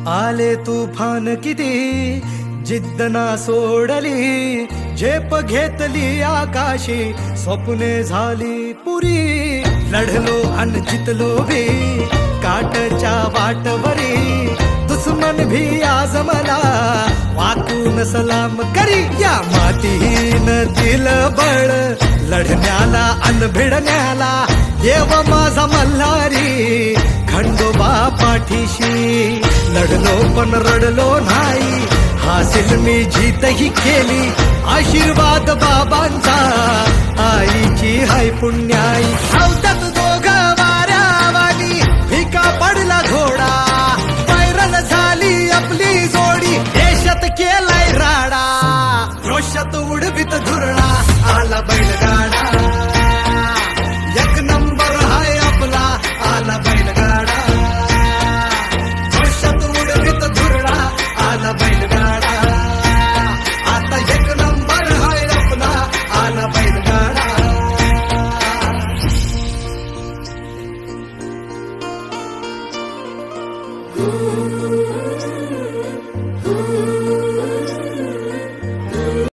आले तुफान किती जिद्द ना सोडली, झेप घेतली आकाशी, स्वप्ने झाली पुरी. लढलो अन जितलो भी काटच्या वाटवरी, दुश्मन भी आज मला वाकून सलाम करी. या मातीहीन दिल बळ लढण्याला अन भिडण्याला, देव माझा मल्हारी खंडोबा पाठीशी. लढलो पण रडलो नाही, हासिल मी जीतही केली, आशीर्वाद बाबांचा आईची हाय पुण्याई. अवतात दोघं वाऱ्यावानी फिका पडला घोडा, पैरन झाली आपली जोडी, देशात केलाय राडा, रोषात उडवीत धुरळा, आला बैलगाडा. एक नंबर हाय आपला आला बैलगाडा, रोषात उडवीत धुरळा, आला बैलगाडा. आता एक नंबर हाय आपला आला बैलगाडा. Ooh.